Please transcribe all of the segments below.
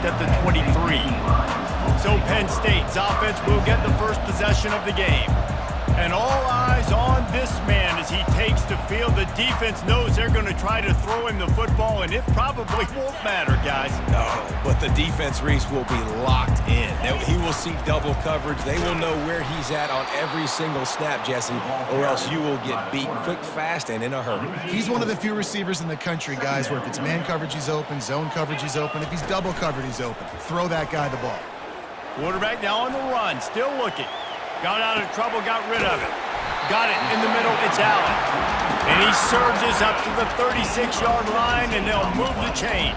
left at the 23. So Penn State's offense will get the first possession of the game. And all eyes on this man as he takes the field. The defense knows they're going to try to throw him the football, and it probably won't matter, guys. Oh, but the defense, Reese, will be locked in. He will see double coverage. They will know where he's at on every single snap, Jesse, or else you will get beat quick, fast, and in a hurry. He's one of the few receivers in the country, guys, where if it's man coverage, he's open, zone coverage, he's open. If he's double covered, he's open. Throw that guy the ball. Quarterback now on the run, still looking. Got out of trouble, got rid of it. Got it in the middle, it's Allen. And he surges up to the 36-yard line, and they'll move the chain.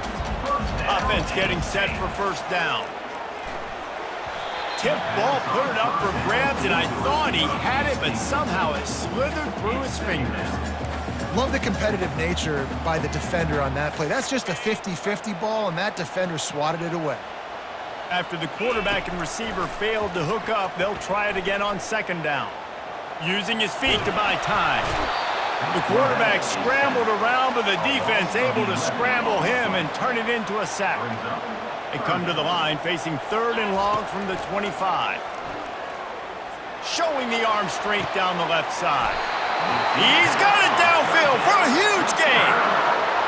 Offense getting set for first down. Tipped ball, put it up for grabs, and I thought he had it, but somehow it slithered through his fingers. Love the competitive nature by the defender on that play. That's just a 50-50 ball, and that defender swatted it away. After the quarterback and receiver failed to hook up, they'll try it again on second down. Using his feet to buy time. The quarterback scrambled around, but the defense able to scramble him and turn it into a sack. They come to the line facing third and long from the 25. Showing the arm strength down the left side. He's got it downfield for a huge gain.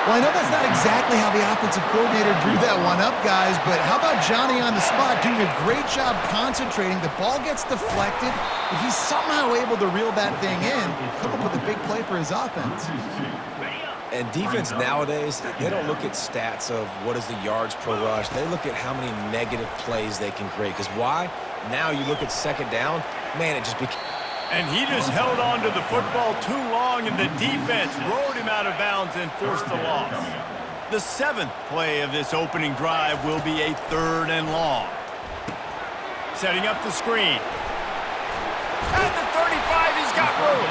Well, I know that's not exactly how the offensive coordinator drew that one up, guys, but how about Johnny on the spot doing a great job concentrating? The ball gets deflected, but he's somehow able to reel that thing in, come up with a big play for his offense. And defense nowadays, they don't look at stats of what is the yards per rush. They look at how many negative plays they can create. Because why? Now you look at second down, man, it just became... And he just held on to the football too long, and the defense rode him out of bounds and forced the loss. The seventh play of this opening drive will be a third and long. Setting up the screen. At the 35, he's got room.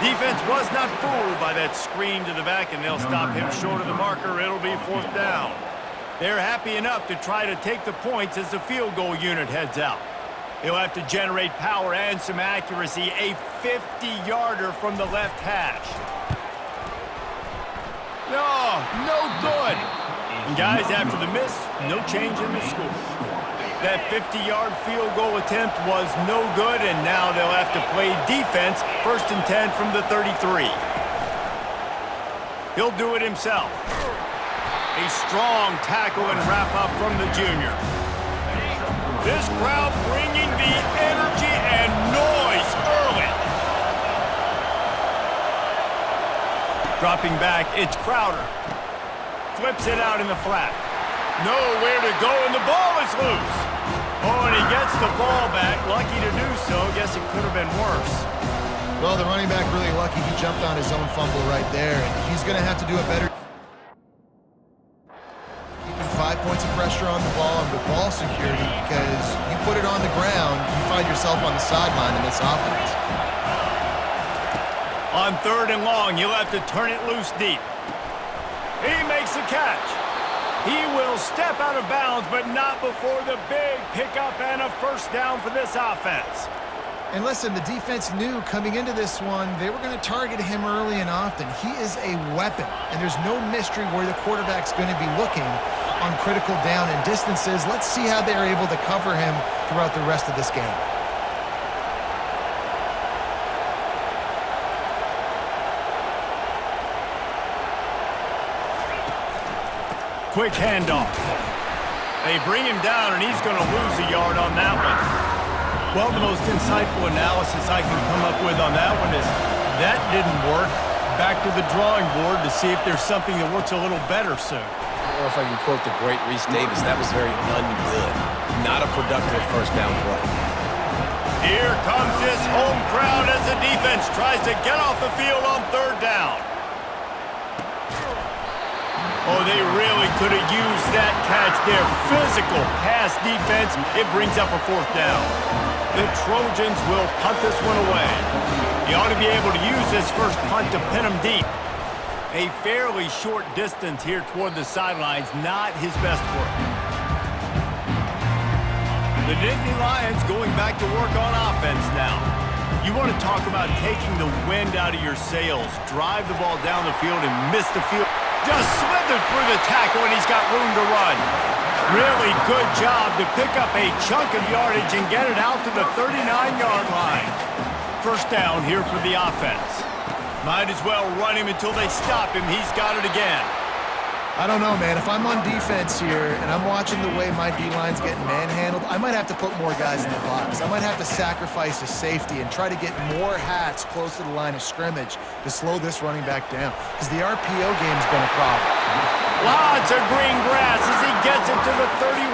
Defense was not fooled by that screen to the back, and they'll stop him short of the marker. It'll be fourth down. They're happy enough to try to take the points as the field goal unit heads out. He'll have to generate power and some accuracy. A 50-yarder from the left hash. No good. And guys, after the miss, no change in the score. That 50-yard field goal attempt was no good, and now they'll have to play defense. First and 10 from the 33. He'll do it himself. A strong tackle and wrap-up from the junior. This crowd bringing the energy and noise early. Dropping back, it's Crowder. Flips it out in the flat. Nowhere to go, and the ball is loose. Oh, and he gets the ball back. Lucky to do so. Guess it could have been worse. Well, the running back really lucky. He jumped on his own fumble right there, and he's going to have to do a better 5 points of pressure on the ball and with ball security, because you put it on the ground, you find yourself on the sideline in this offense. On third and long, you'll have to turn it loose deep. He makes the catch. He will step out of bounds, but not before the big pickup and a first down for this offense. And listen, the defense knew coming into this one, they were going to target him early and often. He is a weapon, and there's no mystery where the quarterback's going to be looking on critical down and distances. Let's see how they're able to cover him throughout the rest of this game. Quick handoff. They bring him down, and he's going to lose a yard on that one. Well, the most insightful analysis I can come up with on that one is that didn't work. Back to the drawing board to see if there's something that works a little better soon. Or if I can quote the great Reese Davis, that was very ungood. Not a productive first down play. Here comes this home crowd as the defense tries to get off the field on third down. Oh, they really could have used that catch there. Physical pass defense. It brings up a fourth down. The Trojans will punt this one away. He ought to be able to use this first punt to pin him deep. A fairly short distance here toward the sidelines. Not his best work. The Nittany Lions going back to work on offense now. You want to talk about taking the wind out of your sails. Drive the ball down the field and miss the field. Just slithered through the tackle, and he's got room to run. Really good job to pick up a chunk of yardage and get it out to the 39-yard line. First down here for the offense. Might as well run him until they stop him. He's got it again. I don't know, man. If I'm on defense here and I'm watching the way my D-line's getting manhandled, I might have to put more guys in the box. I might have to sacrifice a safety and try to get more hats close to the line of scrimmage to slow this running back down, because the RPO game's been a problem. Lots of green grass as he gets it to the 31.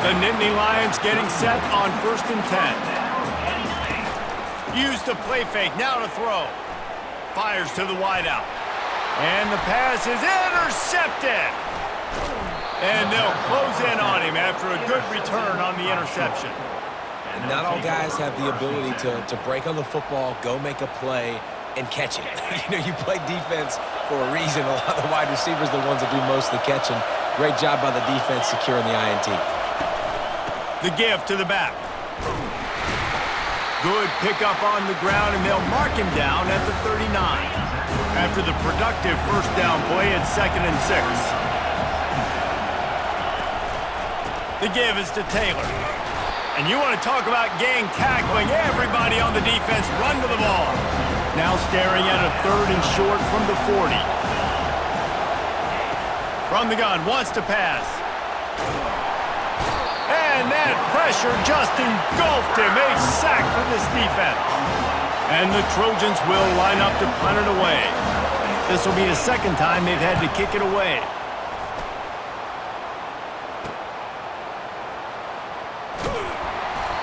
The Nittany Lions getting set on 1st and 10. Use the play fake, now to throw. Fires to the wideout. And the pass is intercepted. And they'll close in on him after a good return on the interception. And not all guys have the ability to break on the football, go make a play, and catch it. You play defense for a reason. A lot of the wide receivers are the ones that do most of the catching. Great job by the defense securing the INT. The give to the back. Good pickup on the ground, and they'll mark him down at the 39. After the productive first down play at 2nd and 6. The give is to Taylor. And you want to talk about gang tackling. Everybody on the defense run to the ball. Now staring at a 3rd and short from the 40. From the gun, wants to pass. And that pressure just engulfed him. A sack for this defense. And the Trojans will line up to punt it away. This will be the 2nd time they've had to kick it away.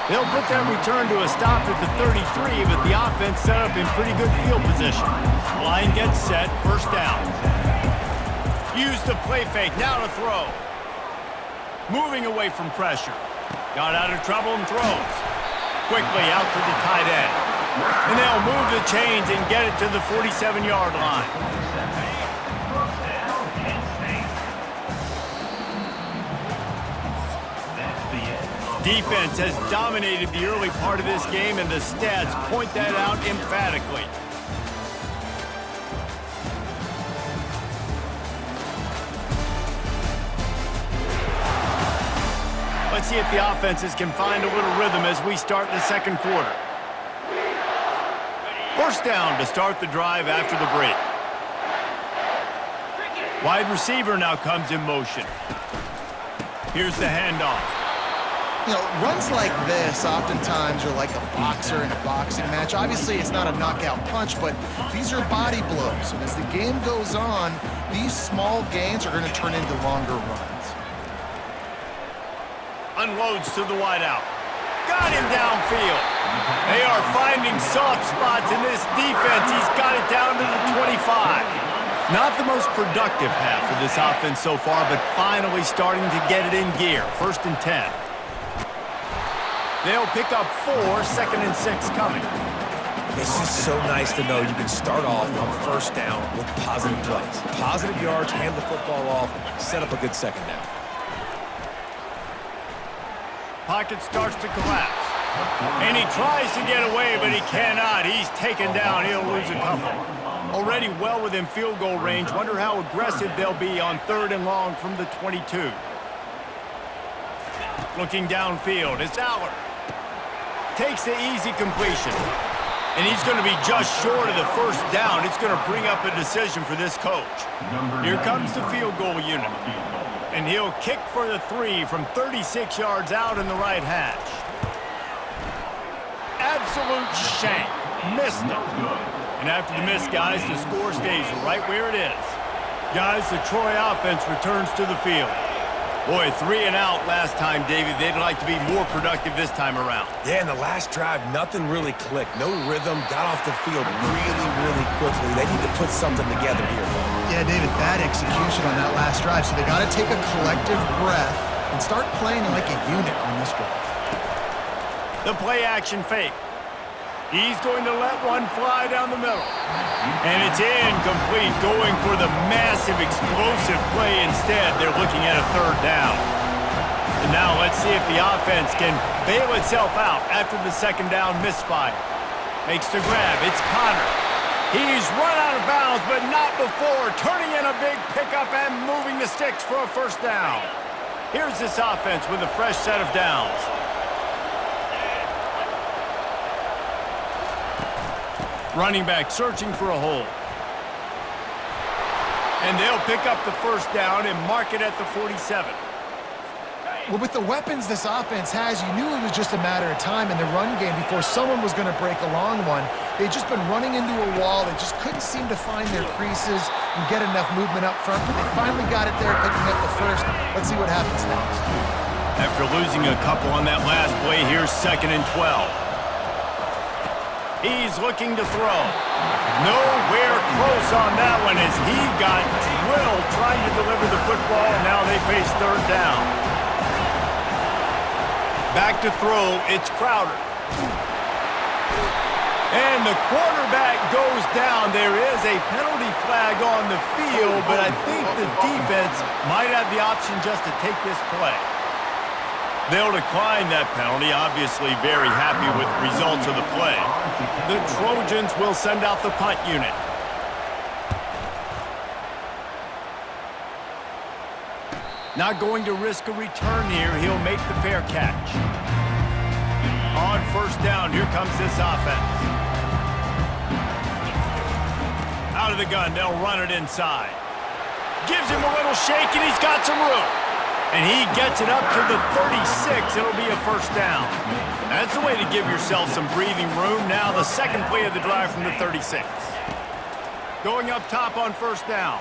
They'll put that return to a stop at the 33, but the offense set up in pretty good field position. Line gets set, 1st down. Use the play fake, now to throw. Moving away from pressure. Got out of trouble and throws. Quickly out to the tight end. And they'll move the chains and get it to the 47-yard line. Defense has dominated the early part of this game, and the stats point that out emphatically. Let's see if the offenses can find a little rhythm as we start the 2nd quarter. First down to start the drive after the break. Wide receiver now comes in motion. Here's the handoff. Runs like this oftentimes are like a boxer in a boxing match. Obviously, it's not a knockout punch, but these are body blows. And as the game goes on, these small gains are going to turn into longer runs. Unloads to the wideout. Got him downfield. They are finding soft spots in this defense. He's got it down to the 25. Not the most productive half of this offense so far, but finally starting to get it in gear. 1st and 10. They'll pick up 4, 2nd and 6 coming. It's just so nice to know you can start off on 1st down with positive plays. Positive yards, hand the football off, set up a good 2nd down. Pocket starts to collapse. And he tries to get away, but he cannot. He's taken down. He'll lose a couple. Already well within field goal range. Wonder how aggressive they'll be on 3rd and long from the 22. Looking downfield, it's Aller. Takes the easy completion. And he's going to be just short of the 1st down. It's going to bring up a decision for this coach. Here comes the field goal unit. And he'll kick for the 3 from 36 yards out in the right hash. Absolute shank. Missed it. And after the miss, guys, the score stays right where it is. Guys, the Troy offense returns to the field. Boy, 3 and out last time, David. They'd like to be more productive this time around. Yeah, in the last drive, nothing really clicked. No rhythm, got off the field really, really quickly. They need to put something together here, though. Yeah, David, bad execution on that last drive, so they got to take a collective breath and start playing like a unit on this drive. The play-action fake. He's going to let one fly down the middle. And it's incomplete, going for the massive, explosive play instead. They're looking at a 3rd down. And now let's see if the offense can bail itself out after the 2nd down misfire. Makes the grab. It's Connor. He's run out of bounds, but not before turning in a big pickup and moving the sticks for a 1st down. Here's this offense with a fresh set of downs. Running back searching for a hole. And they'll pick up the first down and mark it at the 47. Well, with the weapons this offense has, you knew it was just a matter of time in the run game before someone was going to break a long one. They'd just been running into a wall. They just couldn't seem to find their creases and get enough movement up front, but they finally got it there, picking up the first. Let's see what happens next. After losing a couple on that last play, here's 2nd and 12. He's looking to throw. Nowhere close on that one as he got drilled trying to deliver the football, and now they face 3rd down. Back to throw, it's Crowder. And the quarterback goes down. There is a penalty flag on the field, but I think the defense might have the option just to take this play. They'll decline that penalty, obviously very happy with the results of the play. The Trojans will send out the punt unit. Not going to risk a return here. He'll make the fair catch. On 1st down, here comes this offense. Out of the gun, they'll run it inside. Gives him a little shake, and he's got some room. And he gets it up to the 36. It'll be a 1st down. That's the way to give yourself some breathing room. Now the 2nd play of the drive from the 36. Going up top on 1st down.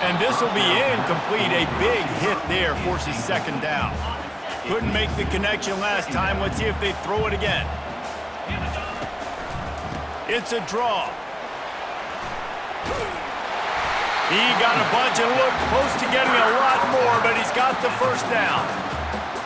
And this will be incomplete. A big hit there forces 2nd down. Couldn't make the connection last time. Let's see if they throw it again. It's a draw. He got a bunch and looked close to getting a lot more, but he's got the 1st down.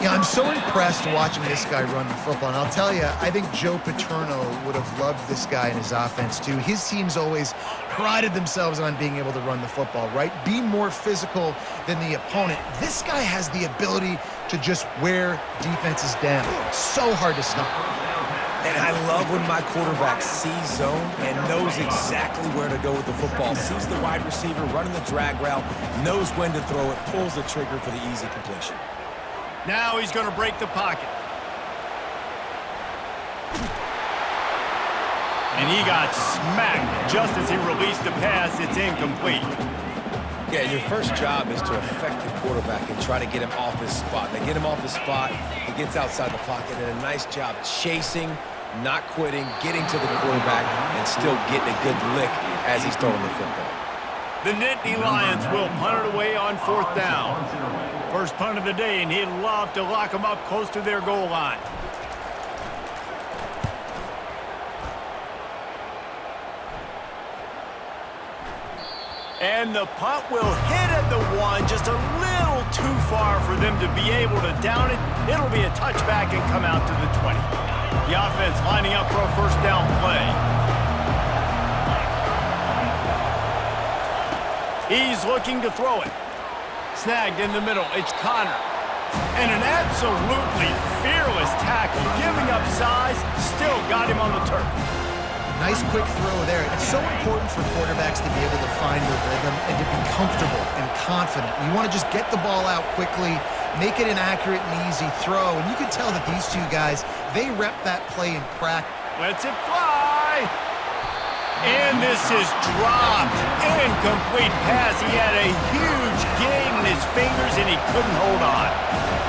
Yeah, I'm so impressed watching this guy run the football. And I'll tell you, I think Joe Paterno would have loved this guy in his offense too. His teams always prided themselves on being able to run the football, right? Be more physical than the opponent. This guy has the ability to just wear defenses down. So hard to stop. And I love when my quarterback sees zone and knows exactly where to go with the football. Sees the wide receiver running the drag route, knows when to throw it, pulls the trigger for the easy completion. Now he's going to break the pocket. And he got smacked just as he released the pass. It's incomplete. Yeah, your first job is to affect the quarterback and try to get him off his spot. They get him off his spot, he gets outside the pocket, and a nice job chasing, not quitting, getting to the quarterback, and still getting a good lick as he's throwing the football. The Nittany Lions will punt it away on 4th down. First punt of the day, and he'd love to lock them up close to their goal line. And the punt will hit at the 1, just a little too far for them to be able to down it. It'll be a touchback and come out to the 20. The offense lining up for a 1st down play. He's looking to throw it. Snagged in the middle. It's Connor. And an absolutely fearless tackle. Giving up size, still got him on the turf. Nice quick throw there. It's so important for quarterbacks to be able to find their rhythm and to be comfortable and confident. You want to just get the ball out quickly, make it an accurate and easy throw. And you can tell that these two guys, they rep that play in practice. Lets it fly. And this is dropped. Incomplete pass. He had a huge gain in his fingers and he couldn't hold on.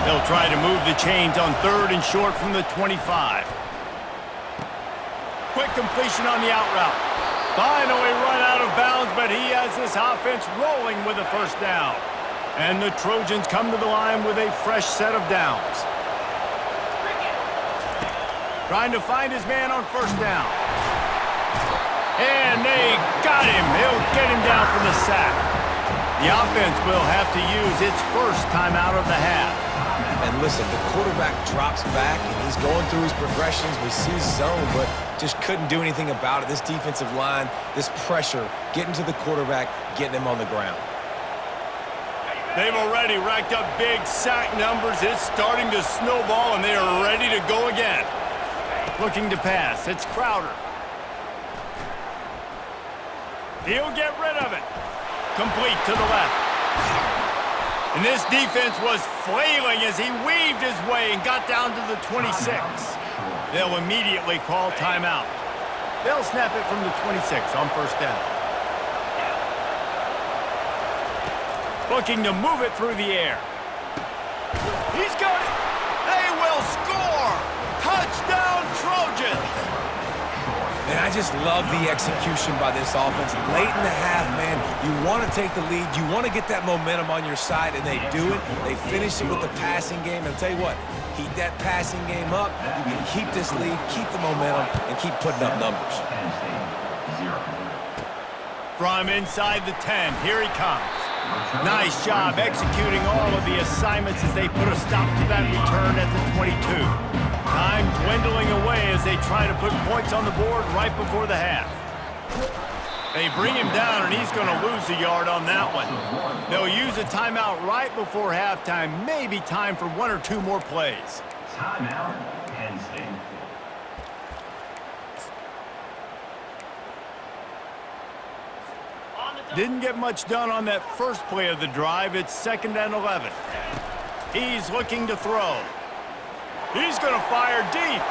They'll try to move the chains on 3rd and short from the 25. Quick completion on the out route. Finally run out of bounds, but he has this offense rolling with a 1st down. And the Trojans come to the line with a fresh set of downs. Trying to find his man on 1st down. And they got him. They'll get him down for the sack. The offense will have to use its first timeout of the half. And listen, the quarterback drops back, and he's going through his progressions. We see zone, but just couldn't do anything about it. This defensive line, this pressure, getting to the quarterback, getting him on the ground. They've already racked up big sack numbers. It's starting to snowball, and they are ready to go again. Looking to pass. It's Crowder. He'll get rid of it. Complete to the left. And this defense was flailing as he weaved his way and got down to the 26. They'll immediately call timeout. They'll snap it from the 26 on first down. Looking to move it through the air. He's got it. They will score. Touchdown, Trojans. And I just love the execution by this offense. Late in the half, man, you want to take the lead. You want to get that momentum on your side, and they do it. They finish it with the passing game. And I'll tell you what, keep that passing game up. You can keep this lead, keep the momentum, and keep putting up numbers. From inside the 10, here he comes. Nice job executing all of the assignments as they put a stop to that return at the 22. Time dwindling away as they try to put points on the board right before the half. They bring him down, and he's going to lose a yard on that one. They'll use a timeout right before halftime. Maybe time for one or two more plays. Timeout, Penn State. Didn't get much done on that first play of the drive. It's 2nd and 11. He's looking to throw. He's going to fire deep.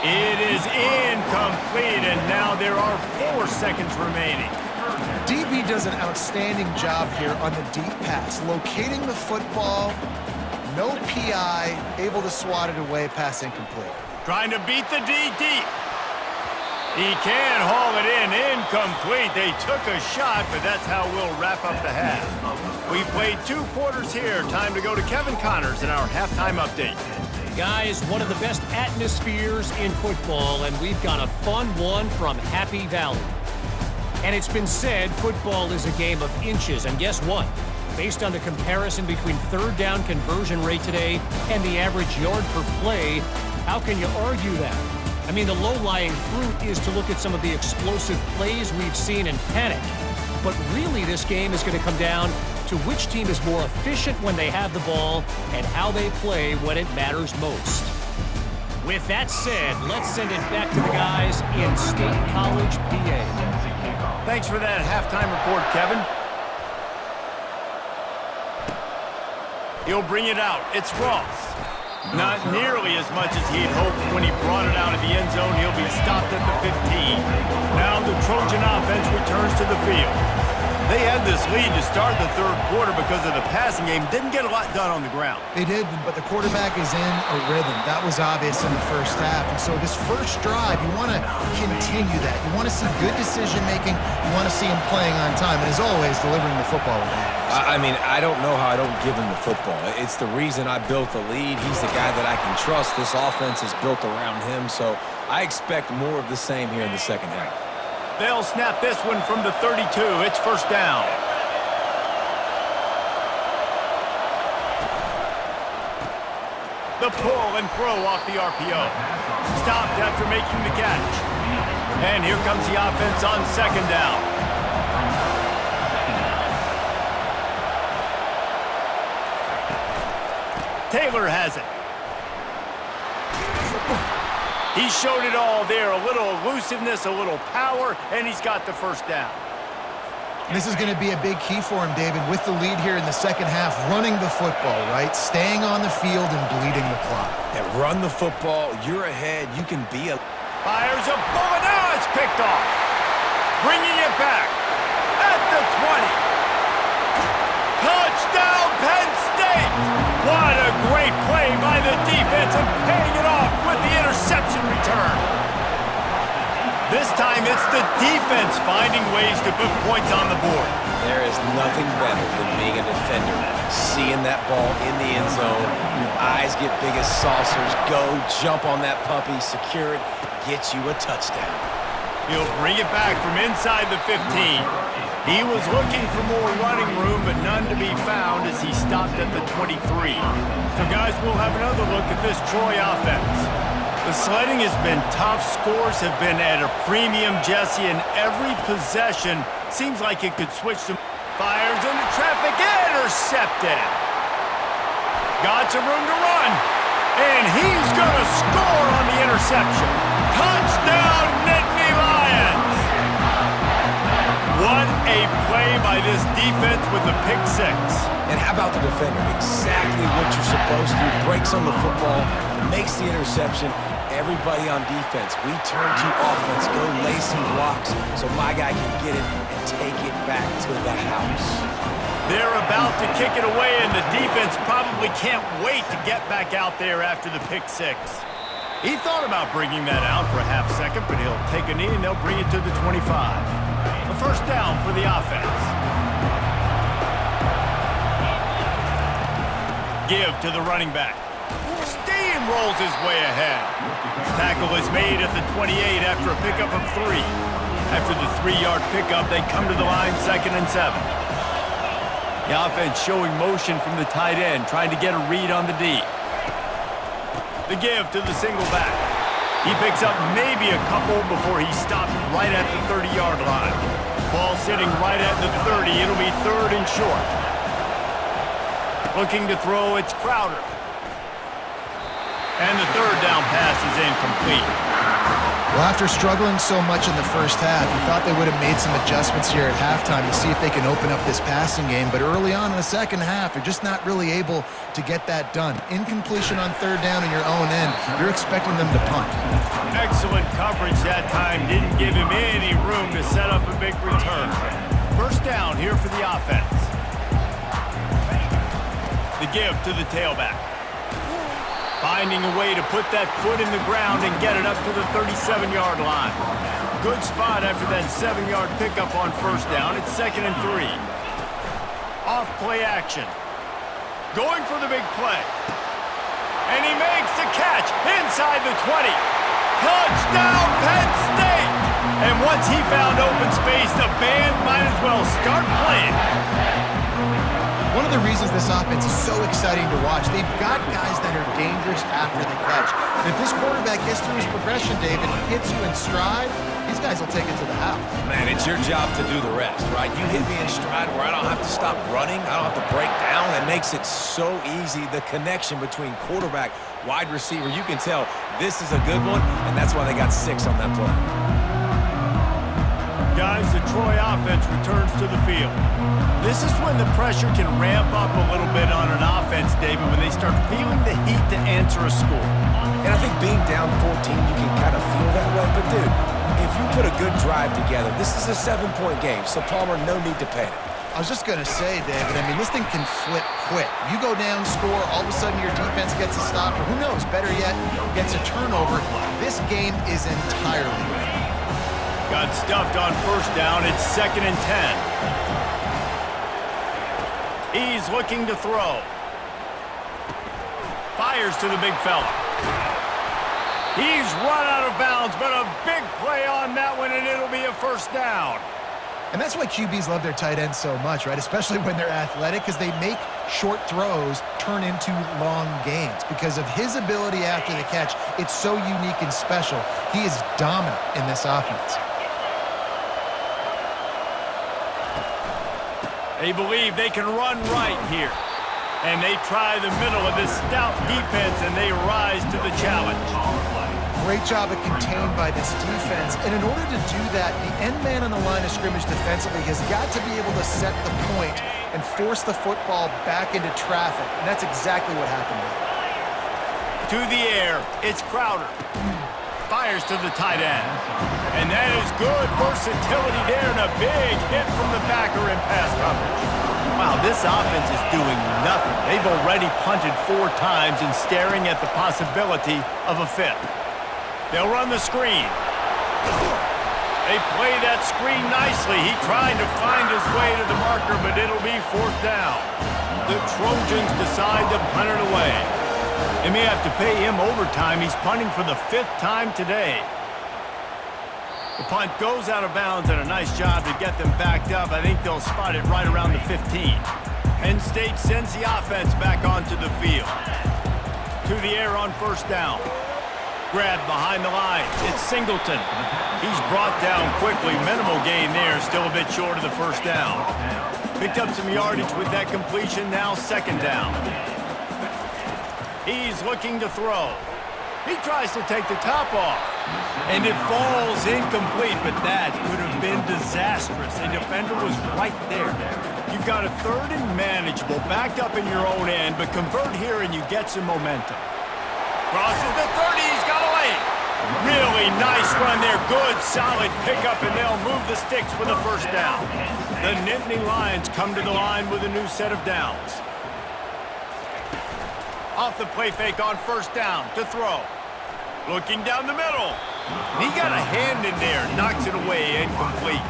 It is incomplete, and now there are 4 seconds remaining. DB does an outstanding job here on the deep pass, locating the football, no PI, able to swat it away, pass incomplete. Trying to beat the D deep. He can haul it in, incomplete. They took a shot, but that's how we'll wrap up the half. We've played 2 quarters here. Time to go to Kevin Connors in our halftime update. Guys, one of the best atmospheres in football, and we've got a fun one from Happy Valley. And it's been said football is a game of inches, and guess what? Based on the comparison between third down conversion rate today and the average yard per play, how can you argue that? I mean, the low-lying fruit is to look at some of the explosive plays we've seen and panic. But really, this game is going to come down to which team is more efficient when they have the ball and how they play when it matters most. With that said, let's send it back to the guys in State College, PA. Thanks for that halftime report, Kevin. He'll bring it out. It's Ross. Not nearly as much as he'd hoped when he brought it out of the end zone. He'll be stopped at the 15. Now the Trojan offense returns to the field. They had this lead to start the third quarter because of the passing game. Didn't get a lot done on the ground. They did, but the quarterback is in a rhythm. That was obvious in the first half. And so this first drive, you want to continue that. You want to see good decision-making. You want to see him playing on time. And as always, delivering the football with accuracy. I mean, I don't know how I don't give him the football. It's the reason I built the lead. He's the guy that I can trust. This offense is built around him. So I expect more of the same here in the second half. They'll snap this one from the 32. It's first down. The pull and throw off the RPO. Stopped after making the catch. And here comes the offense on second down. Taylor has it. He showed it all there, a little elusiveness, a little power, and he's got the first down. This is going to be a big key for him, David, with the lead here in the second half, running the football, right? Staying on the field and bleeding the clock. Yeah, run the football. You're ahead. You can be a... Fires a bullet. Now it's picked off. Bringing it back at the 20. Touchdown, Penn State. What a great play by the defense and paying it off with the interception return. This time it's the defense finding ways to put points on the board. There is nothing better than being a defender. Seeing that ball in the end zone, your eyes get big as saucers. Go, jump on that puppy, secure it, get you a touchdown. He'll bring it back from inside the 15. He was looking for more running room, but none to be found as he stopped at the 23. So, guys, we'll have another look at this Troy offense. The sledding has been tough. Scores have been at a premium, Jesse, and every possession seems like it could switch some. Fires into traffic, intercepted. Got some room to run, and he's going to score on the interception. Touchdown, Nittany Lions! What a play by this defense with the pick six. And how about the defender? Exactly what you're supposed to. Breaks on the football, makes the interception. Everybody on defense, we turn to offense, go lay some blocks so my guy can get it and take it back to the house. They're about to kick it away, and the defense probably can't wait to get back out there after the pick six. He thought about bringing that out for a half second, but he'll take a knee and they'll bring it to the 25. A first down for the offense. Give to the running back. Steamrolls his way ahead. Tackle is made at the 28 after a pickup of 3. After the 3-yard pickup, they come to the line 2nd and 7. The offense showing motion from the tight end, trying to get a read on the D. The give to the single back. He picks up maybe a couple before he stopped right at the 30-yard line. Ball sitting right at the 30. It'll be 3rd and short. Looking to throw, it's Crowder. And the 3rd down pass is incomplete. Well, after struggling so much in the first half, you thought they would have made some adjustments here at halftime to see if they can open up this passing game. But early on in the second half, they're just not really able to get that done. Incompletion on 3rd down in your own end, you're expecting them to punt. Excellent coverage that time. Didn't give him any room to set up a big return. First down here for the offense. The give to the tailback. Finding a way to put that foot in the ground and get it up to the 37-yard line. Good spot after that 7-yard pickup on first down. It's 2nd and 3. Off play action. Going for the big play. And he makes the catch inside the 20. Touchdown, Penn State! And once he found open space, the band might as well start playing. One of the reasons this offense is so exciting to watch, they've got guys that are dangerous after the catch. And if this quarterback gets through his progression, David, hits you in stride, these guys will take it to the house. Man, it's your job to do the rest, right? You hit me in stride where I don't have to stop running. I don't have to break down. It makes it so easy. The connection between quarterback, wide receiver, you can tell this is a good one, and that's why they got 6 on that play. Guys, the Troy offense returns to the field. This is when the pressure can ramp up a little bit on an offense, David, when they start feeling the heat to answer a score. And I think being down 14, you can kind of feel that way. But, dude, if you put a good drive together, this is a 7-point game, so Palmer, no need to panic. I was just going to say, David, I mean, this thing can flip quick. You go down, score, all of a sudden your defense gets a stop, or who knows, better yet, gets a turnover. This game is entirely different. Got stuffed on first down. It's 2nd and 10. He's looking to throw. Fires to the big fella. He's run out of bounds, but a big play on that one, and it'll be a first down. And that's why QBs love their tight ends so much, right? Especially when they're athletic, because they make short throws turn into long gains. Because of his ability after the catch, it's so unique and special. He is dominant in this offense. They believe they can run right here. And they try the middle of this stout defense, and they rise to the challenge. Great job of contained by this defense. And in order to do that, the end man on the line of scrimmage defensively has got to be able to set the point and force the football back into traffic. And that's exactly what happened there. To the air, it's Crowder. Fires to the tight end. And that is good versatility there, and a big hit from the backer in pass coverage. Wow, this offense is doing nothing. They've already punted 4 times and staring at the possibility of a 5th. They'll run the screen. They play that screen nicely. He tried to find his way to the marker, but it'll be 4th down. The Trojans decide to punt it away. They may have to pay him overtime. He's punting for the 5th time today. The punt goes out of bounds, and a nice job to get them backed up. I think they'll spot it right around the 15. Penn State sends the offense back onto the field. To the air on first down. Grab behind the line. It's Singleton. He's brought down quickly. Minimal gain there. Still a bit short of the first down. Picked up some yardage with that completion. Now 2nd down. He's looking to throw. He tries to take the top off. And it falls incomplete, but that could have been disastrous. A defender was right there. You've got a third and manageable, backed up in your own end, but convert here and you get some momentum. Crosses the 30, he's got a lane. Really nice run there, good, solid pickup, and they'll move the sticks for the first down. The Nittany Lions come to the line with a new set of downs. Off the play fake on first down to throw. Looking down the middle. And he got a hand in there, knocks it away, incomplete.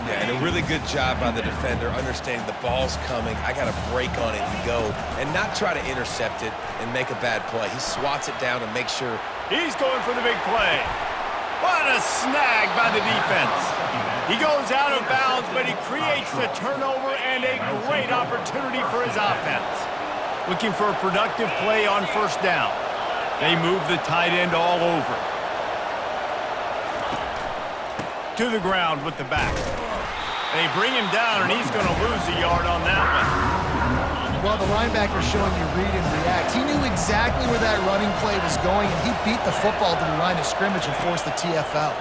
Yeah, and a really good job by the defender, understanding the ball's coming. I got to break on it and go, and not try to intercept it and make a bad play. He swats it down and makes sure. He's going for the big play. What a snag by the defense. He goes out of bounds, but he creates the turnover and a great opportunity for his offense. Looking for a productive play on first down. They move the tight end all over. To the ground with the back. They bring him down, and he's going to lose a yard on that one. Well, the linebacker's showing you read and react. He knew exactly where that running play was going, and he beat the football to the line of scrimmage and forced the TFL.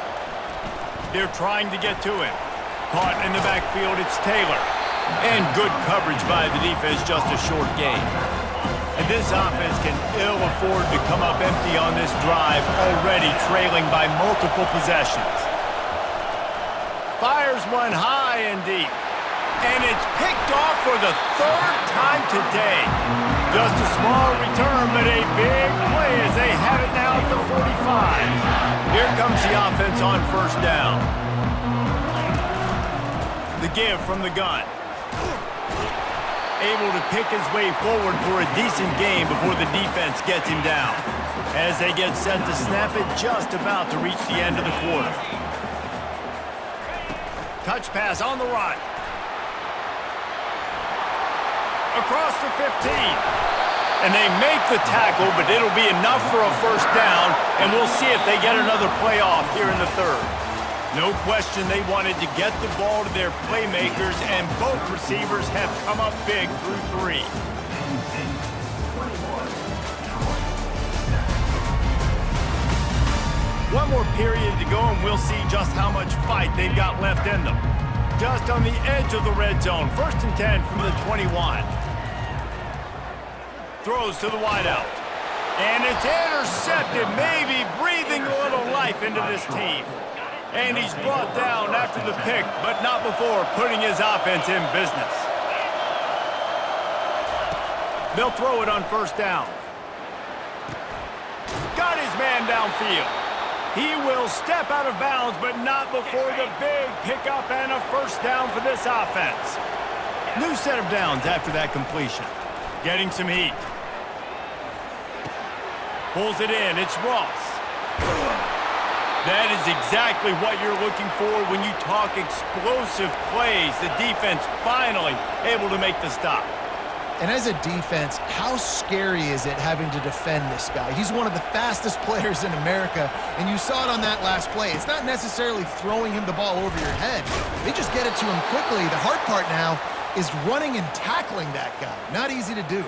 They're trying to get to him. Caught in the backfield, it's Taylor. And good coverage by the defense, just a short gain. And this offense can ill afford to come up empty on this drive, already trailing by multiple possessions. Fires one high and deep. And it's picked off for the third time today. Just a small return, but a big play as they have it now at the 45. Here comes the offense on first down. The give from the gun. Able to pick his way forward for a decent game before the defense gets him down. As they get set to snap it, just about to reach the end of the quarter. Touch pass on the run. Across the 15. And they make the tackle, but it'll be enough for a first down, and we'll see if they get another play off here in the third. No question they wanted to get the ball to their playmakers, and both receivers have come up big through three. One more period to go, and we'll see just how much fight they've got left in them. Just on the edge of the red zone. 1st and 10 from the 21. Throws to the wideout. And it's intercepted, maybe breathing a little life into this team. And he's brought down after the pick, but not before putting his offense in business. They'll throw it on first down. Got his man downfield. He will step out of bounds, but not before the big pickup and a first down for this offense. New set of downs after that completion. Getting some heat. Pulls it in. It's Ross. That is exactly what you're looking for when you talk explosive plays. The defense finally able to make the stop. And as a defense, how scary is it having to defend this guy? He's one of the fastest players in America, and you saw it on that last play. It's not necessarily throwing him the ball over your head. They just get it to him quickly. The hard part now is running and tackling that guy. Not easy to do.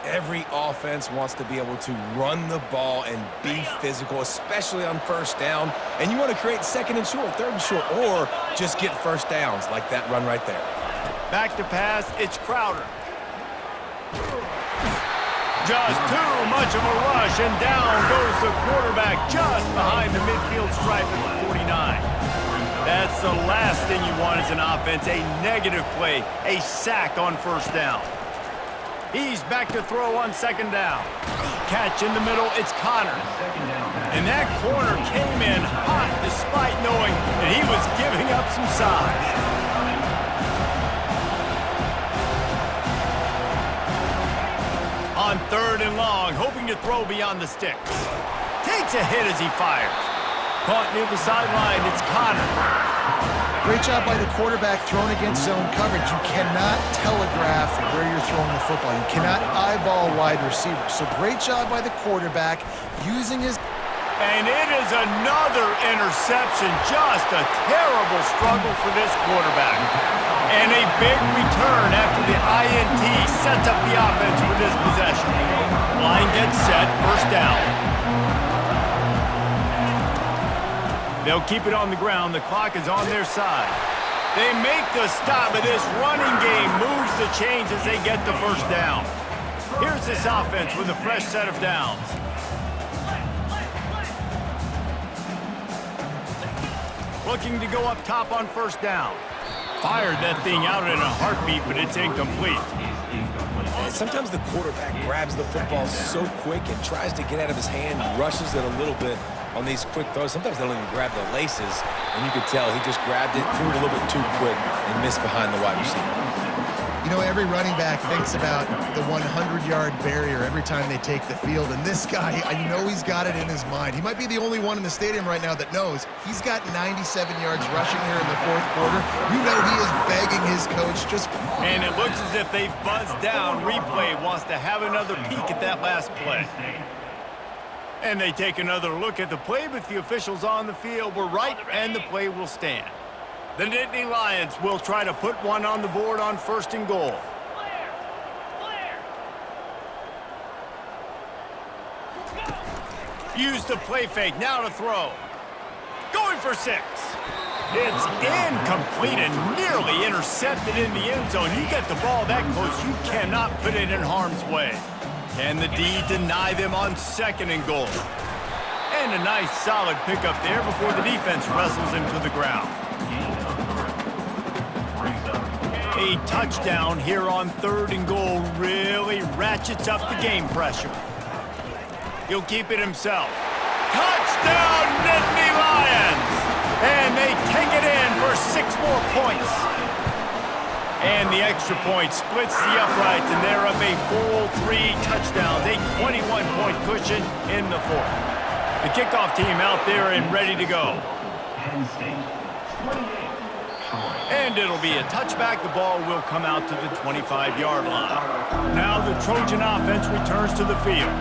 Every offense wants to be able to run the ball and be physical, especially on first down. And you want to create 2nd and short, 3rd and short, or just get first downs like that run right there. Back to pass, it's Crowder. Just too much of a rush, and down goes the quarterback just behind the midfield stripe at the 49. That's the last thing you want as an offense, a negative play, a sack on first down. He's back to throw on 2nd down. Catch in the middle, it's Connor. And that corner came in hot despite knowing that he was giving up some size. On 3rd and long, hoping to throw beyond the sticks. Takes a hit as he fires. Caught near the sideline, it's Connor. Great job by the quarterback thrown against zone coverage. You cannot telegraph where you're throwing the football. You cannot eyeball wide receivers. So great job by the quarterback using his... And it is another interception. Just a terrible struggle for this quarterback. And a big return after the INT sets up the offense for this possession. Line gets set, first down. They'll keep it on the ground. The clock is on their side. They make the stop, but this running game moves the chains as they get the first down. Here's this offense with a fresh set of downs. Looking to go up top on first down. Fired that thing out in a heartbeat, but it's incomplete. And sometimes the quarterback grabs the football so quick and tries to get out of his hand, rushes it a little bit on these quick throws. Sometimes they don't even grab the laces, and you could tell he just grabbed it, threw it a little bit too quick, and missed behind the wide receiver. You know, every running back thinks about the 100-yard barrier every time they take the field, and this guy, you know he's got it in his mind. He might be the only one in the stadium right now that knows he's got 97 yards rushing here in the fourth quarter. You know he is begging his coach just... And it looks as if they've buzzed down. Replay wants to have another peek at that last play. And they take another look at the play, but the officials on the field were right, and the play will stand. The Nittany Lions will try to put one on the board on first and goal. Use the play fake, now to throw. Going for 6. It's incomplete and nearly intercepted in the end zone. You get the ball that close, you cannot put it in harm's way. Can the D deny them on second and goal? And a nice solid pickup there before the defense wrestles him to the ground. A touchdown here on third and goal really ratchets up the game pressure. He'll keep it himself. Touchdown, Nittany Lions! And they take it in for 6 more points. And the extra point splits the uprights, and they're up a full 3 touchdowns, a 21-point cushion in the fourth. The kickoff team out there and ready to go. Penn State, 28. And it'll be a touchback. The ball will come out to the 25-yard line. Now the Trojan offense returns to the field.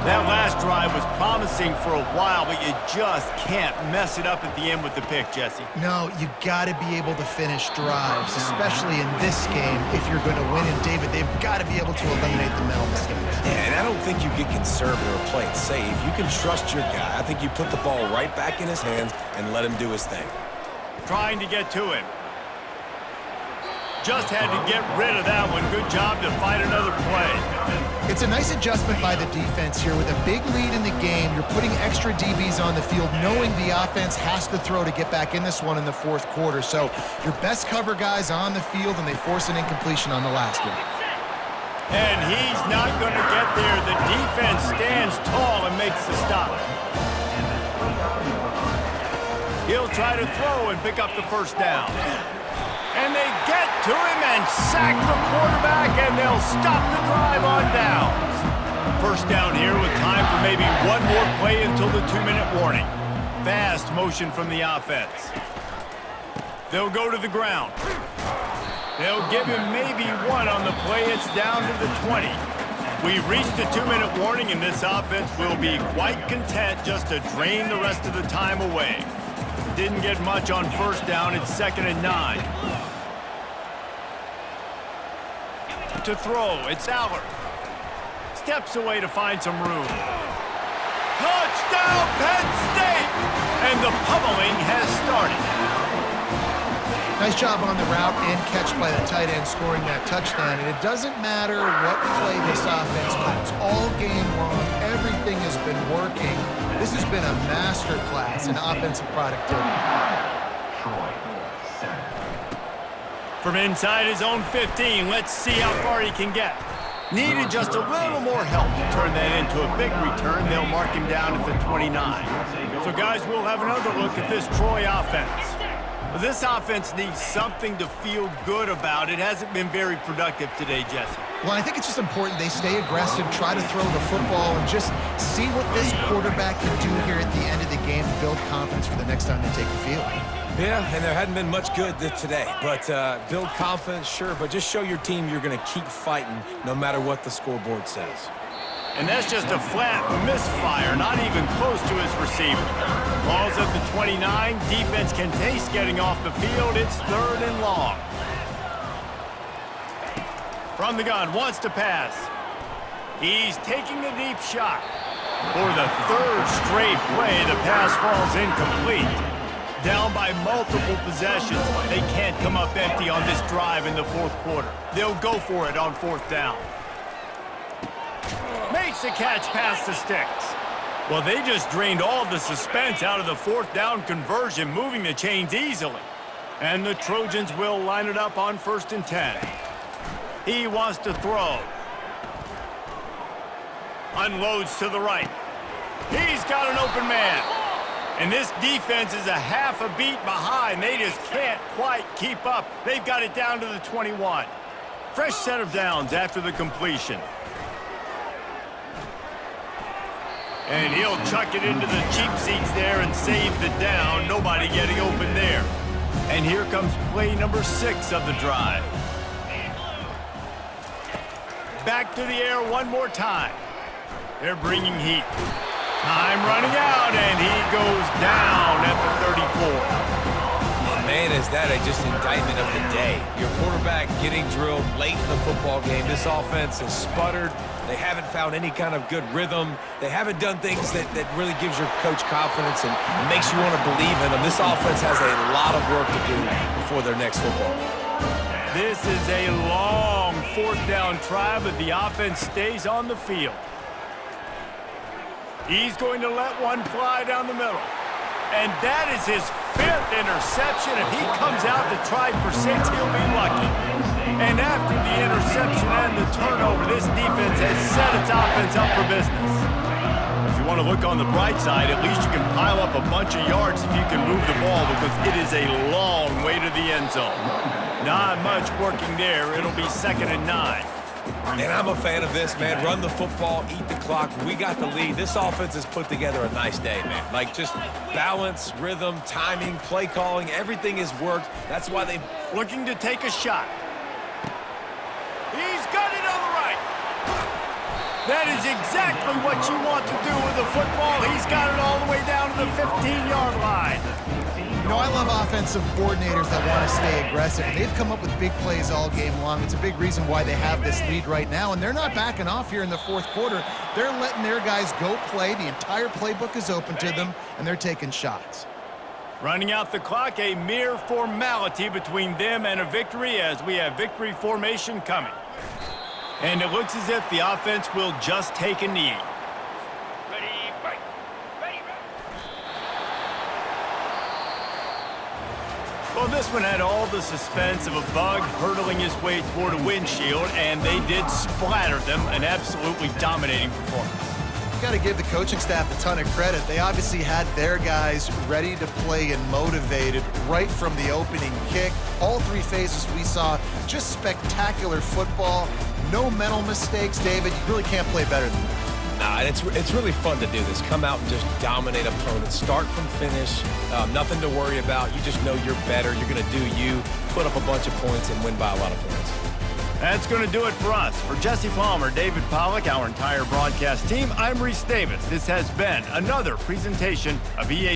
That last drive was promising for a while, but you just can't mess it up at the end with the pick, Jesse. No, you got to be able to finish drives, especially in this game if you're going to win. And, David, they've got to be able to eliminate the mental mistakes. Yeah, and I don't think you get conservative or play it safe. You can trust your guy. I think you put the ball right back in his hands and let him do his thing. Trying to get to him. Just had to get rid of that one. Good job to fight another play. It's a nice adjustment by the defense here. With a big lead in the game, you're putting extra DBs on the field, knowing the offense has to throw to get back in this one in the fourth quarter. So your best cover guys on the field, and they force an incompletion on the last one. And he's not going to get there. The defense stands tall and makes the stop. He'll try to throw and pick up the first down. And they get to him and sack the quarterback, and they'll stop the drive on downs. First down here with time for maybe one more play until the 2-minute warning. Fast motion from the offense. They'll go to the ground. They'll give him maybe one on the play. It's down to the 20. We've reached the 2-minute warning, and this offense will be quite content just to drain the rest of the time away. Didn't get much on first down. It's 2nd and 9. To throw, it's Allard. Steps away to find some room. Touchdown, Penn State! And the pummeling has started. Nice job on the route and catch by the tight end scoring that touchdown. And it doesn't matter what play this offense calls. All game long, everything has been working. This has been a master class in offensive productivity. From inside his own 15, let's see how far he can get. Needed just a little more help to turn that into a big return. They'll mark him down at the 29. So, guys, we'll have another look at this Troy offense. This offense needs something to feel good about. It hasn't been very productive today, Jesse. Well, I think it's just important they stay aggressive, try to throw the football, and just see what this quarterback can do here at the end of the game to build confidence for the next time they take the field. Yeah, and there hadn't been much good today. But build confidence, sure, but just show your team you're going to keep fighting no matter what the scoreboard says. And that's just a flat misfire, not even close to his receiver. Ball's at the 29. Defense can taste getting off the field. It's 3rd and long. From the gun, wants to pass. He's taking a deep shot. For the 3rd straight play, the pass falls incomplete. Down by multiple possessions. They can't come up empty on this drive in the fourth quarter. They'll go for it on fourth down. Makes the catch past the sticks. Well, they just drained all the suspense out of the fourth down conversion, moving the chains easily. And the Trojans will line it up on 1st and 10. He wants to throw. Unloads to the right. He's got an open man. And this defense is a half a beat behind. They just can't quite keep up. They've got it down to the 21. Fresh set of downs after the completion. And he'll chuck it into the cheap seats there and save the down. Nobody getting open there. And here comes play number 6 of the drive. Back to the air one more time. They're bringing heat. Time running out, and he goes down at the 34. And man, is that just indictment of the day. Your quarterback getting drilled late in the football game. This offense has sputtered. They haven't found any kind of good rhythm. They haven't done things that really gives your coach confidence and makes you want to believe in them. This offense has a lot of work to do before their next football game. This is a long fourth down try, but the offense stays on the field. He's going to let one fly down the middle. And that is his 5th interception. If he comes out to try for 6, he'll be lucky. And after the interception and the turnover, this defense has set its offense up for business. If you want to look on the bright side, at least you can pile up a bunch of yards if you can move the ball, because it is a long way to the end zone. Not much working there. It'll be 2nd and 9. And I'm a fan of this, man. Run the football, eat the clock. We got the lead. This offense has put together a nice day, man. Like, just balance, rhythm, timing, play calling, everything has worked. That's why they looking to take a shot. He's got it on the right. That is exactly what you want to do with the football. He's got it all the way down to the 15-yard line. You know, I love offensive coordinators that want to stay aggressive, and they've come up with big plays all game long. It's a big reason why they have this lead right now, and they're not backing off here in the fourth quarter. They're letting their guys go play. The entire playbook is open to them, and they're taking shots. Running out the clock, a mere formality between them and a victory, as we have victory formation coming. And it looks as if the offense will just take a knee. Well, this one had all the suspense of a bug hurtling his way toward a windshield, and they did splatter them. An absolutely dominating performance. You've got to give the coaching staff a ton of credit. They obviously had their guys ready to play and motivated right from the opening kick. All 3 phases we saw, just spectacular football. No mental mistakes, David. You really can't play better than that. Nah, it's really fun to do this. Come out and just dominate opponents. Start from finish. Nothing to worry about. You just know you're better. You're going to do you, put up a bunch of points, and win by a lot of points. That's going to do it for us. For Jesse Palmer, David Pollack, our entire broadcast team, I'm Reese Davis. This has been another presentation of EA.